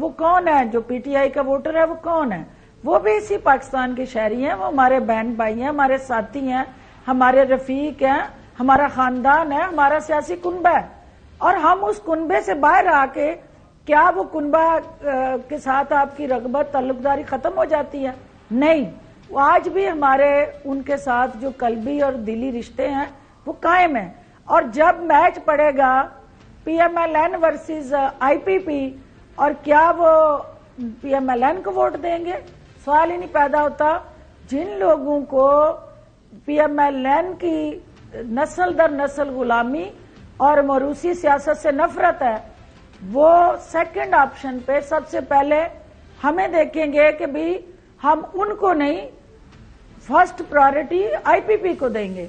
وہ کون ہے جو پی ٹی آئی کا ووٹر ہے وہ کون ہے؟ وہ بھی اسی پاکستان کے شہری ہیں، وہ ہمارے بہن بھائی ہیں، ہمارے ساتھی ہیں، ہمارے رفیق ہیں، ہمارا خاندان ہے، ہمارا سیاسی کنبہ ہے، اور ہم اس کنبے سے باہر آ کے کیا وہ کنبہ کے ساتھ آپ کی رغبت تعلق داری ختم ہو جاتی ہے؟ نہیں، وہ آج بھی ہمارے ان کے ساتھ جو قلبی اور دلی رشتے ہیں وہ قائم ہیں، اور جب میچ پڑے گا P M L N versus I P P, اور کیا وہ پی ایم ایل این کو ووٹ دیں گے؟ سوال ہی نہیں پیدا ہوتا۔ جن لوگوں کو پی ایم ایل این کی نسل در نسل غلامی اور موروثی سیاست سے نفرت ہے، وہ سیکنڈ آپشن پہ سب سے پہلے ہمیں دیکھیں گے کہ بھی ہم ان کو نہیں، فرسٹ پرائرٹی آئی پی پی کو دیں گے۔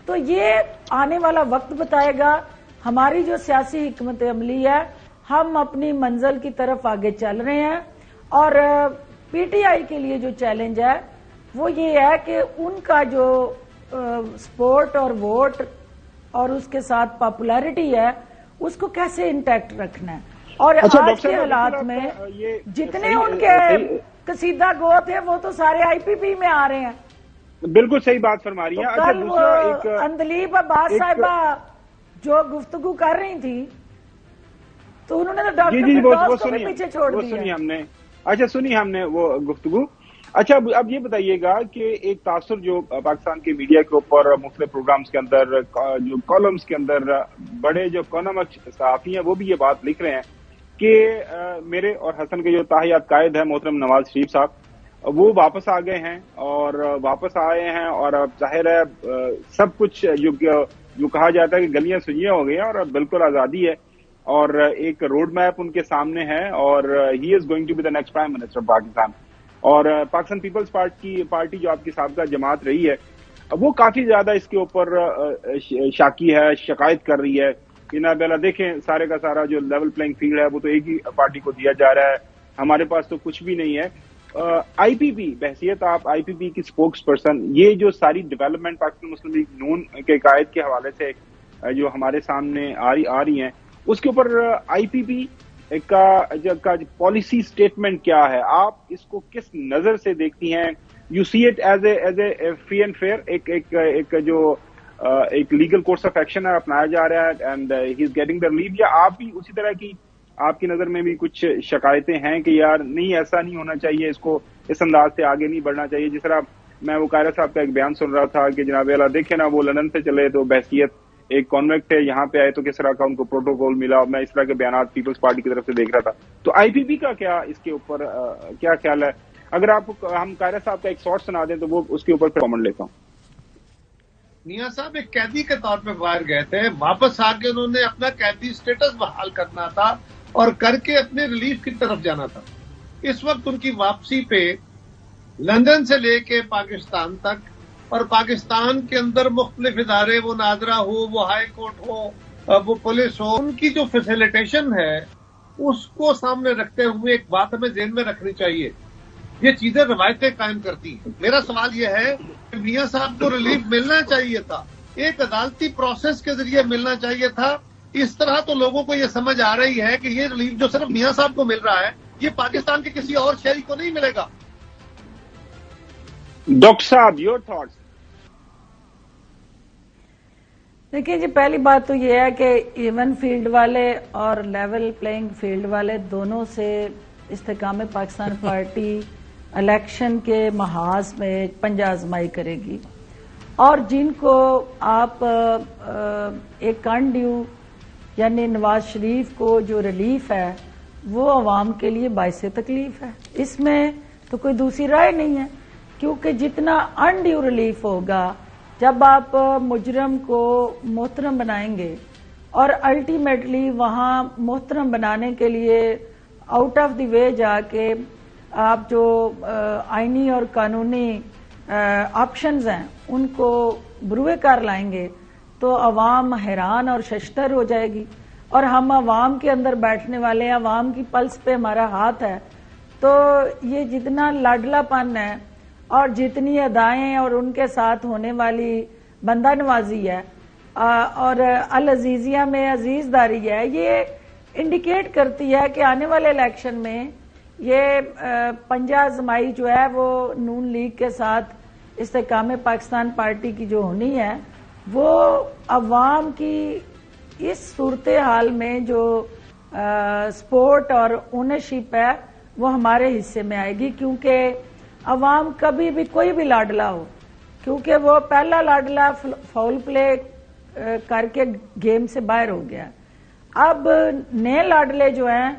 تو یہ آنے والا وقت بتائے گا ہماری جو سیاسی حکمت عملی ہے، ہم اپنی منزل کی طرف آگے چل رہے ہیں، اور پی ٹی آئی کے لیے جو چیلنج ہے وہ یہ ہے کہ ان کا جو سپورٹ اور ووٹ اور اس کے ساتھ پاپولیرٹی ہے اس کو کیسے انٹیکٹ رکھنا ہے، اور آج کے حالات میں جتنے ان کے قصیدہ گو تھے وہ تو سارے آئی پی پی میں آ رہے ہیں۔ بالکل صحیح بات فرما رہی ہیں۔ کل وہ اندلیب عباس صاحبہ جو گفتگو کر رہی تھی تو انہوں نے تو ڈاکٹر فردوس کو بھی پیچھے چھوڑ دیا۔ سنی ہم نے وہ گفتگو۔ اچھا اب یہ بتائیے گا کہ ایک تاثر جو پاکستان کی میڈیا کے اوپر مختلف پروگرامز کے اندر، جو کالمز کے اندر بڑے جو اکانومک صحافی ہیں وہ بھی یہ بات لکھ رہے ہیں کہ میرے اور حسن کے جو تاحیات قائد ہیں محترم نواز شریف صاحب، وہ واپس آ گئے ہیں، اور واپس آئے ہیں، اور اب ظاہر ہے سب کچھ جو کہا جاتا ہے کہ گلیاں سنجیاں ہو گئی ہیں اور اب بالکل آزادی ہے، اور ایک روڈ میپ ان کے سامنے ہے، اور he is going to be the next prime minister of Pakistan. اور پاکستان پیپلز پارٹی جو آپ کی سابقہ جماعت رہی ہے وہ کافی زیادہ اس کے اوپر شاکی ہے، شکایت کر رہی ہے کہ جناب اللہ دیکھیں سارے کا سارا جو لیول پلینگ فیلڈ ہے وہ تو ایک ہی پارٹی کو دیا جا رہا ہے، ہمارے پاس تو کچھ بھی نہیں ہے۔ آئی پی پی بحثیت آپ آئی پی پی کی اسپوکس پرسن، یہ جو ساری ڈیولپمنٹ پاکستان مسلم لیگ نون کے قائد کے حوالے سے جو ہمارے سامنے آ رہی ہیں، اس کے اوپر آئی پی پی کا پالیسی سٹیٹمنٹ کیا ہے؟ آپ اس کو کس نظر سے دیکھتی ہیں؟ You see it is a free and fair, ایک جو ایک لیگل کورس آف ایکشن ہے اپنایا جا رہا ہے and he is getting the relief, یا آپ بھی اسی طرح کی آپ کی نظر میں بھی کچھ شکایتیں ہیں کہ یار نہیں ایسا نہیں ہونا چاہیے، اس کو اس انداز سے آگے نہیں بڑھنا چاہیے؟ جس طرح میں وہ قائرہ صاحب کا ایک بیان سن رہا تھا کہ جناب اللہ دیکھیں نا وہ لندن سے چلے تو بحثیت ایک کانویکٹ ہے، یہاں پہ آئے تو کس طرح کا ان کو پروٹوکول ملا، میں اس طرح کے بیانات پیپلز پارٹی کی طرف سے دیکھ رہا تھا۔ تو آئی پی پی کا کیا اس کے اوپر کیا خیال ہے؟ اگر آپ ہم قائرہ صاحب کا ایک شارٹ سنا دیں تو وہ اس کے اوپر کامنٹ لیتا ہوں۔ میاں صاحب ایک قیدی کے طور پہ باہر گئے تھے، واپس آ کے انہوں نے اپنا قیدی سٹیٹس بحال کرنا تھا اور کر کے اپنے ریلیف کی طرف جانا تھا۔ اس وقت ان کی واپسی پہ لندن سے لے کے پاکستان تک اور پاکستان کے اندر مختلف ادارے، وہ ناظرہ ہو، وہ ہائی کورٹ ہو، وہ پولیس ہو، ان کی جو فیسیلیٹیشن ہے اس کو سامنے رکھتے ہوئے ایک بات ہمیں ذہن میں رکھنی چاہیے، یہ چیزیں روایتیں قائم کرتی ہیں۔ میرا سوال یہ ہے کہ میاں صاحب کو ریلیف ملنا چاہیے تھا، ایک عدالتی پروسیس کے ذریعے ملنا چاہیے تھا۔ اس طرح تو لوگوں کو یہ سمجھ آ رہی ہے کہ یہ ریلیف جو صرف میاں صاحب کو مل رہا ہے یہ پاکستان کے کسی اور شہری کو نہیں ملے گا۔ ڈاکٹر صاحب یور تھاٹس؟ دیکھیں جی، پہلی بات تو یہ ہے کہ ایون فیلڈ والے اور لیول پلینگ فیلڈ والے دونوں سے استحکام پاکستان پارٹی الیکشن کے محاذ میں پنجہ آزمائی کرے گی، اور جن کو آپ ایک انڈیو یعنی نواز شریف کو جو ریلیف ہے وہ عوام کے لیے باعث تکلیف ہے، اس میں تو کوئی دوسری رائے نہیں ہے، کیونکہ جتنا انڈیو ریلیف ہوگا جب آپ مجرم کو محترم بنائیں گے، اور الٹیمیٹلی وہاں محترم بنانے کے لیے آؤٹ آف دی وے جا کے آپ جو آئینی اور قانونی آپشنز ہیں ان کو بروئے کار لائیں گے تو عوام حیران اور ششدر ہو جائے گی، اور ہم عوام کے اندر بیٹھنے والے ہیں، عوام کی پلس پہ ہمارا ہاتھ ہے، تو یہ جتنا لاڈلا پن ہے اور جتنی ادائیں اور ان کے ساتھ ہونے والی بندہ نوازی ہے اور العزیزیہ میں عزیز داری ہے، یہ انڈیکیٹ کرتی ہے کہ آنے والے الیکشن میں یہ پنجہ آزمائی جو ہے وہ نون لیگ کے ساتھ استحکام پاکستان پارٹی کی جو ہونی ہے وہ عوام کی اس صورتحال میں جو سپورٹ اور اونرشپ ہے وہ ہمارے حصے میں آئے گی، کیونکہ عوام کبھی بھی کوئی بھی لاڈلا ہو، کیونکہ وہ پہلا لاڈلا فاؤل پلے کر کے گیم سے باہر ہو گیا، اب نئے لاڈلے جو ہیں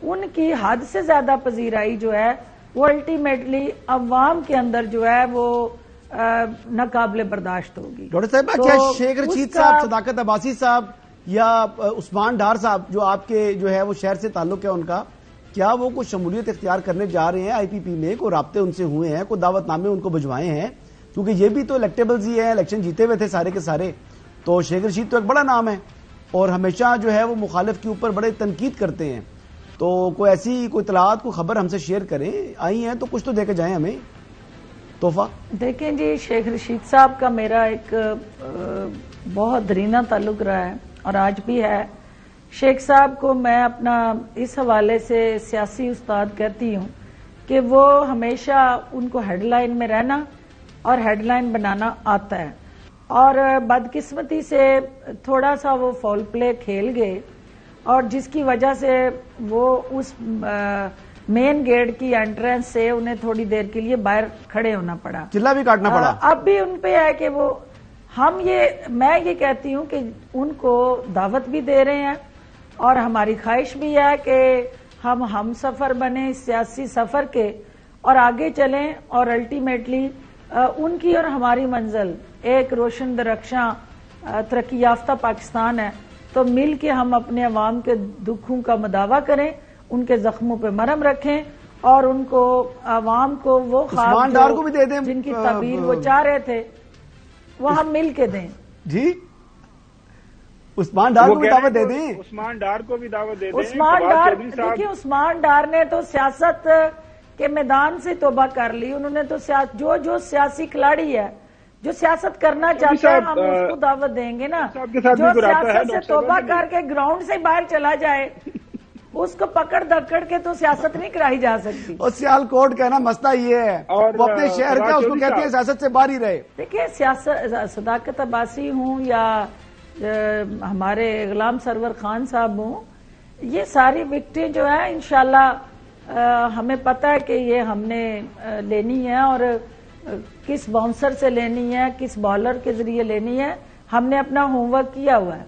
ان کی حد سے زیادہ پذیرائی جو ہے وہ الٹیمیٹلی عوام کے اندر جو ہے وہ ناقابل برداشت ہوگی۔ ڈاکٹر صاحبہ، کیا شیخ رشید صاحب، صداقت عباسی صاحب یا عثمان ڈار صاحب جو آپ کے جو ہے وہ شہر سے تعلق ہے ان کا، کیا وہ کوئی شمولیت اختیار کرنے جا رہے ہیں آئی پی پی میں؟ کوئی رابطے ان سے ہوئے ہیں؟ کوئی دعوت نامے ان کو بھجوائے ہیں؟ کیونکہ یہ بھی تو الیکٹیبلز ہی ہیں، الیکشن جیتے ہوئے تھے سارے کے سارے، تو شیخ رشید تو ایک بڑا نام ہے اور ہمیشہ جو ہے وہ مخالف کے اوپر بڑے تنقید کرتے ہیں، تو کوئی ایسی کوئی اطلاعات، کوئی خبر ہم سے شیئر کریں، آئی ہیں تو کچھ تو دے کے جائیں ہمیں تحفہ۔ دیکھیں جی، شیخ رشید صاحب کا میرا ایک بہت درینہ تعلق رہا ہے اور آج بھی ہے۔ شیخ صاحب کو میں اپنا اس حوالے سے سیاسی استاد کہتی ہوں کہ وہ ہمیشہ ان کو ہیڈ لائن میں رہنا اور ہیڈ لائن بنانا آتا ہے، اور بدقسمتی سے تھوڑا سا وہ فاؤل پلے کھیل گئے اور جس کی وجہ سے وہ اس مین گیٹ کی انٹرنس سے انہیں تھوڑی دیر کے لیے باہر کھڑے ہونا پڑا، چلا بھی کاٹنا پڑا۔ اب بھی ان پہ ہے کہ وہ میں یہ کہتی ہوں کہ ان کو دعوت بھی دے رہے ہیں اور ہماری خواہش بھی ہے کہ ہم سفر بنے اس سیاسی سفر کے اور آگے چلیں، اور الٹیمیٹلی ان کی اور ہماری منزل ایک روشن درخشاں ترقی یافتہ پاکستان ہے، تو مل کے ہم اپنے عوام کے دکھوں کا مداوع کریں، ان کے زخموں پہ مرہم رکھیں اور ان کو عوام کو وہ خواب جن کی تعبیر وہ چاہ رہے تھے وہ ہم مل کے دیں۔ جی عثمان ڈار کو بھی دعوت دے دیں، عثمان ڈار کو بھی دعوت دے دیں۔ عثمان ڈار، دیکھیں عثمان ڈار نے تو سیاست کے میدان سے توبہ کر لی، انہوں نے تو جو سیاسی کھلاڑی ہے جو سیاست کرنا چاہتا ہے ہم اس کو دعوت دیں گے نا، جو سیاست سے توبہ کر کے گراؤنڈ سے باہر چلا جائے اس کو پکڑ دکڑ کے تو سیاست نہیں کرائی جا سکتی۔ اور سیال کوٹ کہنا مسئلہ یہ ہے، وہ اپنے شہر کا اس کو کہتے ہیں سیاست سے باہر ہی رہے۔ دیکھیے صداقت عباسی ہوں یا ہمارے غلام سرور خان صاحب ہوں، یہ ساری وکٹیں جو ہیں انشاءاللہ ہمیں پتہ ہے کہ یہ ہم نے لینی ہے، اور کس باؤنسر سے لینی ہے، کس بالر کے ذریعے لینی ہے، ہم نے اپنا ہوم ورک کیا ہوا ہے۔